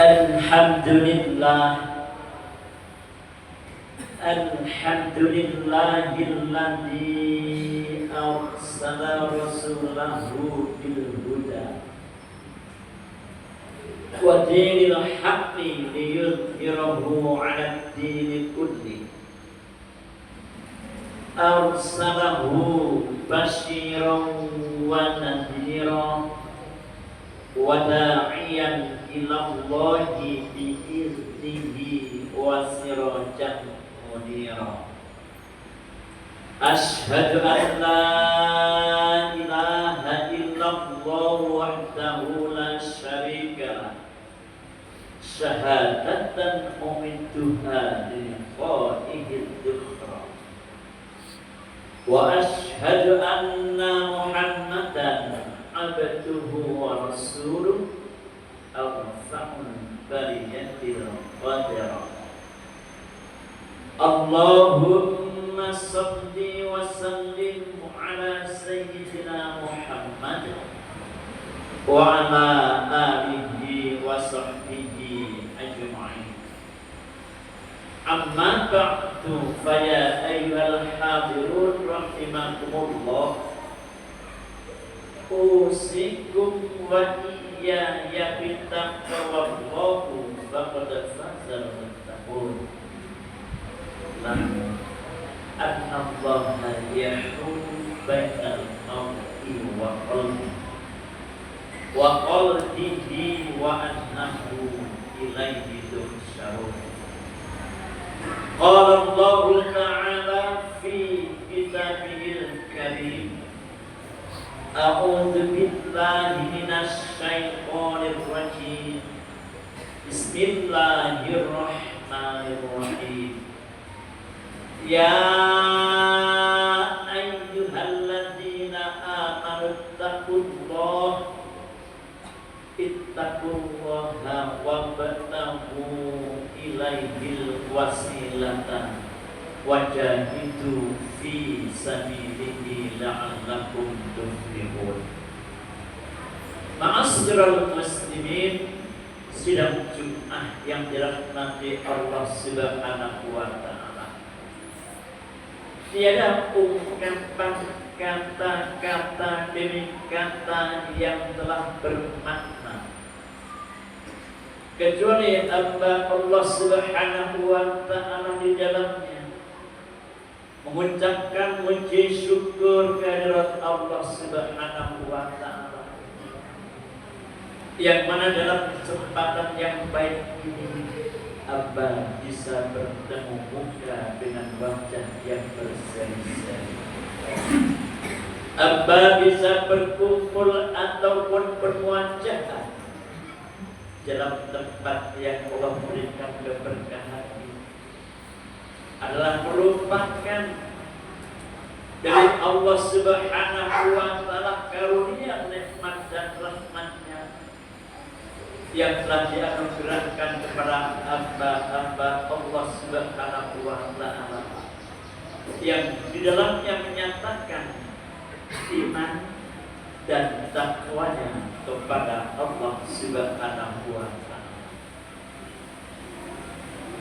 Alhamdulillah, alhamdulillahilladzi arsala rasulahu bil huda wa dinil haqqi liyudhhirahu 'alad dini kulli. Arsalahu basyiran wa nadhiran wa da'iyan ila Allahi bi'iznihi wa sirajan munira. Ashhadu an la ilaha illallah wahdahu la syarika lah, syahadatan ummituha li qaihid dukhra. Wa ashhadu anna Muhammadan abduhu wa rasuluh arfa'ul bariyatil qadira. Allahumma salli wa sallim ala sayyidina Muhammad wa ala alihi wa sahbihi ajma'in. Amma ba'du, fa ya ayyuhal hadirun rahimakumullah, usikum wa iyaya bittaqwallahu faqad fazal muttaqun. Lam annallaha yahkum bainal mar'i wa qalbihi wa annahu ilaihi tuhsyarun. Qala Allahu ta'ala fi kitabihil karim, A'udzu billahi minasy syaithanir rajim. Bismillahirrahmanirrahim. Ya ayyuhalladzina amanu ittaqullaha wabtaghu ilaihil wasilata wajahidu fi sabilihi la'allakum tuflihun. Ma'asyiral muslimin, sidang Jumat yang dirahmati Allah Subhanahu wa ta'ala, tiada ungkapan kata-kata demi kata yang telah bermakna kecuali hamba Allah Subhanahu wa ta'ala di dalamnya mengucapkan puji syukur kehadirat Allah Subhanahu wa ta'ala, yang mana dalam kesempatan yang baik ini hamba bisa bertemu muka dengan wajah yang berseri-seri. Hamba bisa berkumpul ataupun bermuajahat dalam tempat yang Allah berikan keberkahan ini, adalah merupakan dari Allah Subhanahu wa ta'ala karunia, nikmat dan rahmatnya yang telah dianugerahkan kepada hamba-hamba Allah Subhanahu wa ta'ala, yang di dalamnya menyatakan iman dan takwanya kepada Allah Subhanahu wa ta'ala.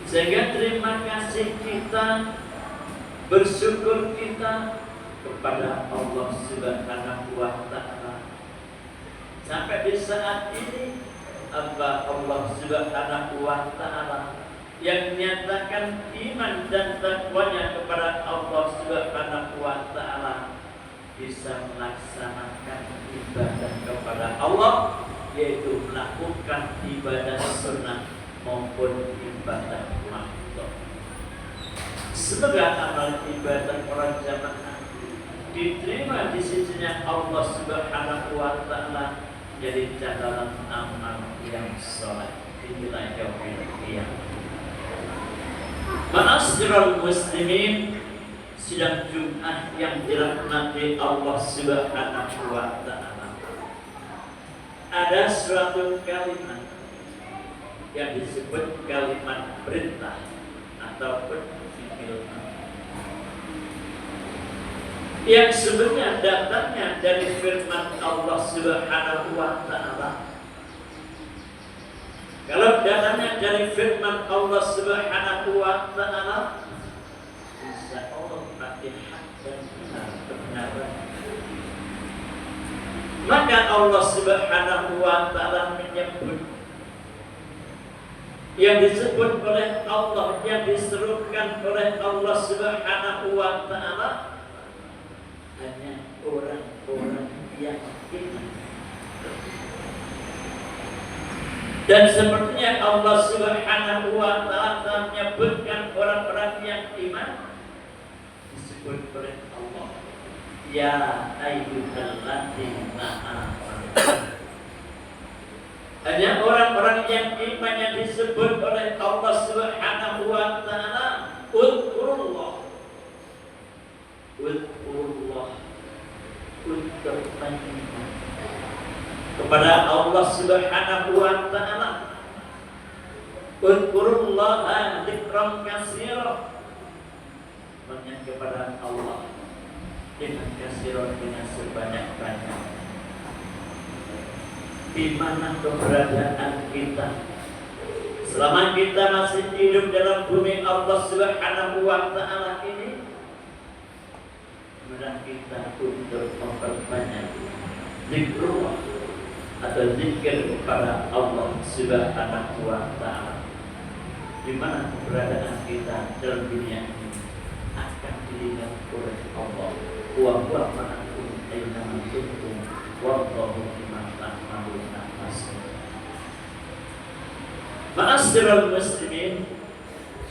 Sehingga terima kasih kita, bersyukur kita kepada Allah Subhanahu wa ta'ala, sampai di saat ini hamba Allah Subhanahu wa ta'ala yang menyatakan iman dan takwanya kepada Allah Subhanahu wa ta'ala bisa melaksanakan ibadah kepada Allah, yaitu melakukan ibadah sunnah maupun ibadah makhluk. Semoga amal ibadah para jamaah diterima di sisinya Allah Subhanahu wa ta'ala, jadi catatan amal yang saleh inilah yaumil qiyamah. Ma'asyiral muslimin, sidang Jumat yang dirahmati Allah Subhanahu wa ta'ala, ada suatu kalimat yang disebut kalimat perintah ataupun fi'il yang sebenarnya datangnya dari firman Allah Subhanahu wa ta'ala. Kalau dari firman Allah Subhanahu wa taala, insya Allah pasti hak dan benar kebenaran. Maka Allah Subhanahu wa taala menyebut yang disebut oleh Allah, yang diserukan oleh Allah Subhanahu wa taala hanya orang-orang yang iman. Dan sepertinya Allah Subhanahu wa taala menyebutkan orang-orang yang iman disebut oleh Allah, ya ayyuhalladzina amanu. Hanya orang-orang yang iman yang disebut oleh Allah Subhanahu wa taala, Udkurullah, untuk mengingat kepada Allah Subhanahu wa taala. Udkurullaha dzikran katsira, mengingat kepada Allah dengan katsira, dengan sebanyak-banyak. Di mana keberadaan kita selama kita masih hidup dalam bumi Allah Subhanahu wa taala ini, maka kita untuk memperbanyak zikrullah atau zikir kepada Allah Subhanahu wa taala. Di mana keberadaan kita dalam dunia ini akan dilihat oleh Allah. Wa huwa ma'akum aina ma kuntum wallahu bima ta'maluna basir. Ma'asyiral muslimin,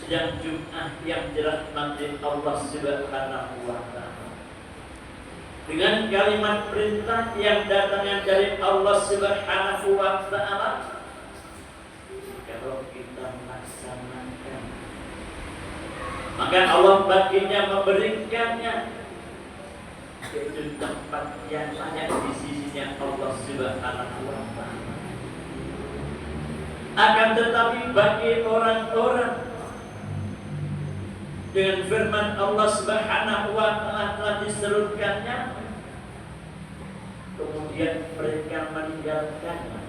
sidang Jumat yang dirahmati Allah Subhanahu wa taala, dengan kalimat perintah yang datangnya dari Allah Subhanahu wa taala, kalau kita melaksanakan, maka Allah baginya memberikannya yaitu tempat yang layak di sisinya Allah Subhanahu wa taala. Akan tetapi bagi orang-orang dengan firman Allah Subhanahu wa taala telah diserukannya, kemudian mereka meninggalkannya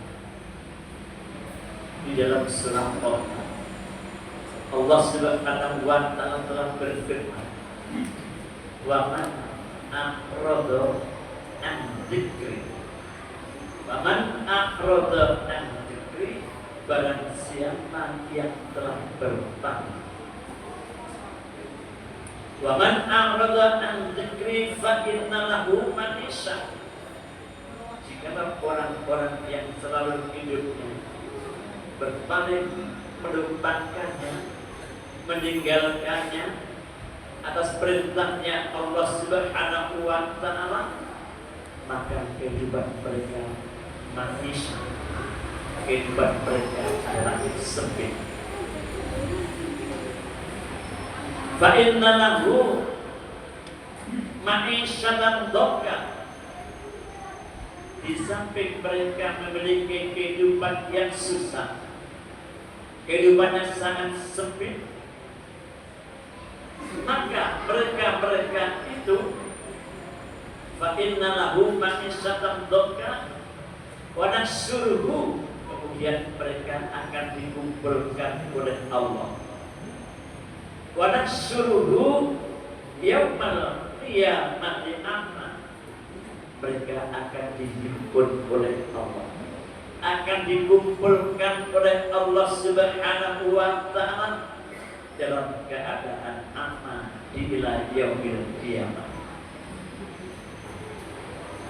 di dalam surah Al-Qur'an. Allah Subhanahu wa taala telah berfirman, wa man a'rada an dzikri, wa man a'rada an dzikri, barang siapa yang telah berpaling. Wa man a'rada an dzikri fa inna lahu ma'isha. Jika orang-orang yang selalu hidupnya berpaling, melupakannya, meninggalkannya atas perintahnya Allah Subhanahu wa taala, maka kehidupan mereka manis, kehidupan mereka adalah sempit. Fa inna lahu ma'isyatan dhanka. Di samping mereka memiliki kehidupan yang susah, kehidupannya sangat sempit, maka mereka itu fa inna lahu ma'isyatan dhanka wa nahsyuruhu, kemudian mereka akan dikumpulkan oleh Allah. Wa nahsyuruhu yaumal qiyamati a'ma, mereka akan dihimpun oleh Allah, akan dikumpulkan oleh Allah Subhanahu wa taala dalam keadaan a'ma di ila yaumil qiyamah.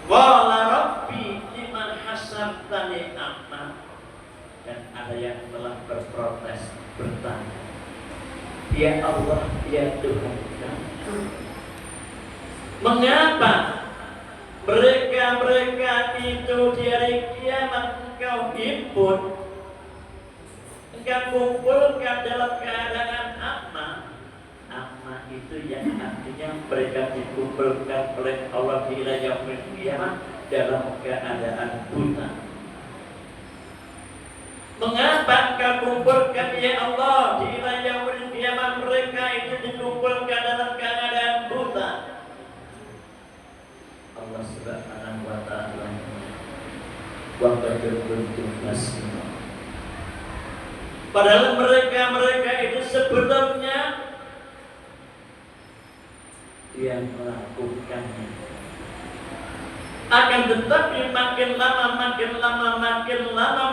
Qala rabbi liman hasyartani a'ma, dan ada yang telah berprotes, bertanya, ya Allah, ya Tuhan kami, mengapa mereka itu di hari kiamat engkau himpun, engkau kumpulkan dalam keadaan a'ma? A'ma itu yang artinya mereka dikumpulkan oleh Allah di yaumil qiyamah dalam keadaan buta. Mengapa engkau kumpulkan ya Allah di yaumil qiyamah mereka itu dikumpulkan dalam keadaan buta? Allah Subhanahu wa taala wa qad kuntum tasma'un. Padahal mereka itu sebenarnya dia melakukannya. Akan tetapi makin lama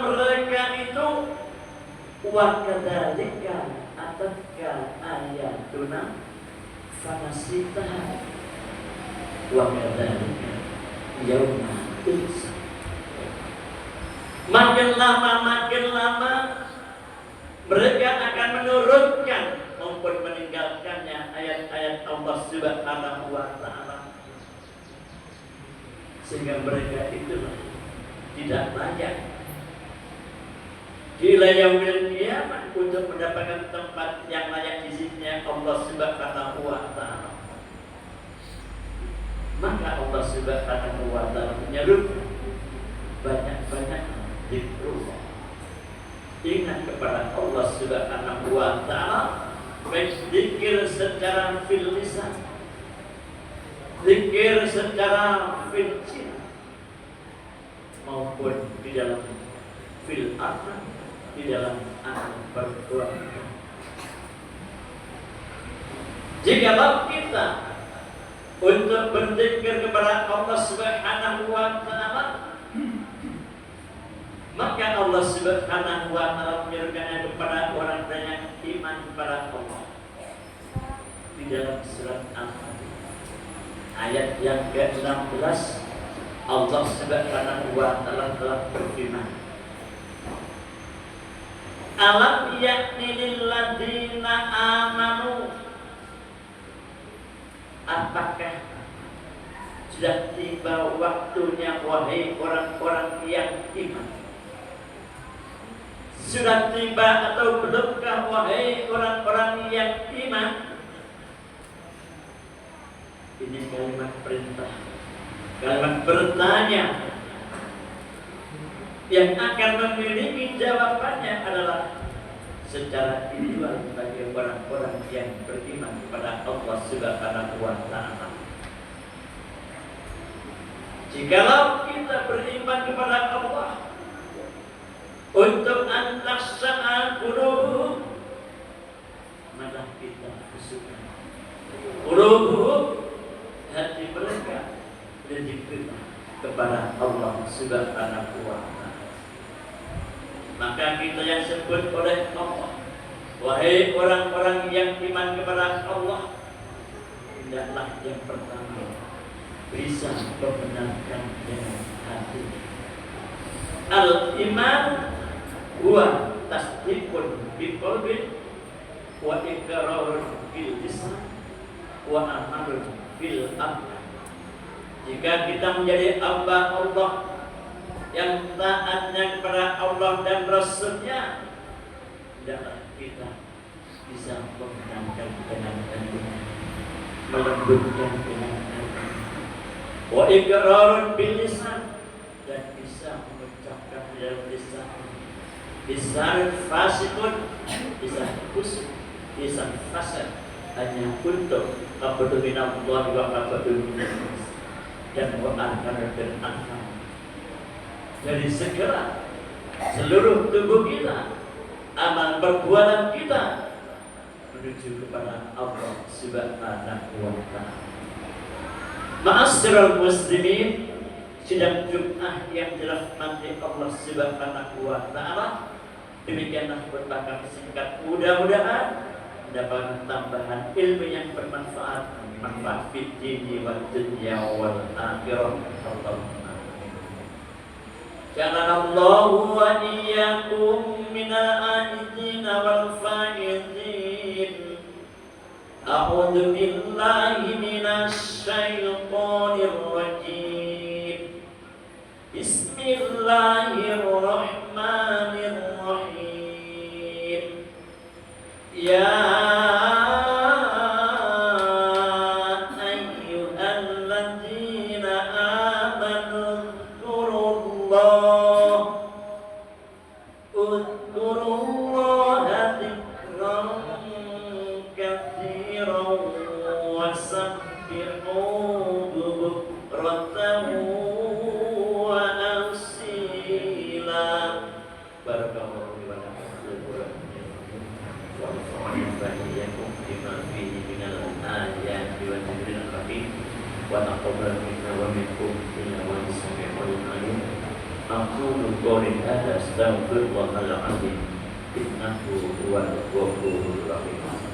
mereka itu wakadzalika atatka ayatuna fanasitaha wakadzalika yauma tunsa. Makin lama mereka akan menurunkan maupun meninggalkannya ayat-ayat Allah Subhanahu wa ta'ala, sehingga mereka itu tidak layak di yaumil qiyamah untuk mendapatkan tempat yang layak di sisinya Allah Subhanahu wa ta'ala. Maka Allah Subhanahu wa ta'ala menyerukan banyak-banyak zikrullah, ingat kepada Allah Subhanahu wa ta'ala, baik zikir secara fil lisan, zikir secara fil lisan, maupun di dalam fil arman, di dalam amal perbuatan. Jikalau kita untuk berzikir kepada Allah Subhanahu wa ta'ala, maka Allah Subhanahu wa ta'ala menyerukannya kepada orang yang iman kepada Allah. Di dalam surat Al-Fatih ayat yang ke-16, Allah Subhanahu wa ta'ala telah berfirman, alam yakni lil ladzina amanu, apakah sudah tiba waktunya wahai orang-orang yang iman? Sudah tiba atau belumkah wahai orang-orang yang iman? Ini kalimat perintah, kalimat bertanya, yang akan memiliki jawabannya adalah secara individual bagi orang-orang yang beriman kepada Allah Subhanahu wa ta'ala. Jikalau kita beriman kepada Allah untuk antasya'a qulubuhum, maka kita bersyukur. Qulubuhum, hati mereka diberikan kepada Allah Subhanahu wa ta'ala. Maka kita yang sebut oleh Allah, wahai orang-orang yang iman kepada Allah, hendaklah yang pertama bisa membenarkan dengan hati. Al-iman huwa tasdiqun bil qalbi wa iqrarun bil lisan wa amalun bil arkan. Jika kita menjadi hamba Allah yang taatnya kepada Allah dan Rasulnya, hendaklah kita bisa membenarkan dengan hati, melembutkan dengan hati, wa iqrarun bil lisan, dan bisa mengucapkan dalam lisan. Lisan fasikun, lisan kusuk, lisan fasad hanya untuk qabdu minallahi wa qabdu minnas, dan wa arkan dan arkan. Jadi segera seluruh tubuh kita, amal perbuatan kita menuju kepada Allah Subhanahu wa ta'ala. Ma'asyiral muslimin, sidang Jumat yang dirahmati Allah Subhanahu wa ta'ala, demikianlah khutbah kami singkat. Mudah-mudahan mendapat tambahan ilmu yang bermanfaat, manfaat fid dini wad dunya wal akhirah. Ja'alallahu wa iyyakum minal aidina wal faizin. A'udzu billahi minasy syaithanir rajim. Bismillahirrahmanirrahim. Ya Barakallahu li wa lakum. ونفعيكم بما فيه من الآيات والذكر الحكيم ونقبل منا ومنكم إنه السميع العليم. أقول قولي هذا أستغفر الله العظيم إنه هو الغفور الرحيم.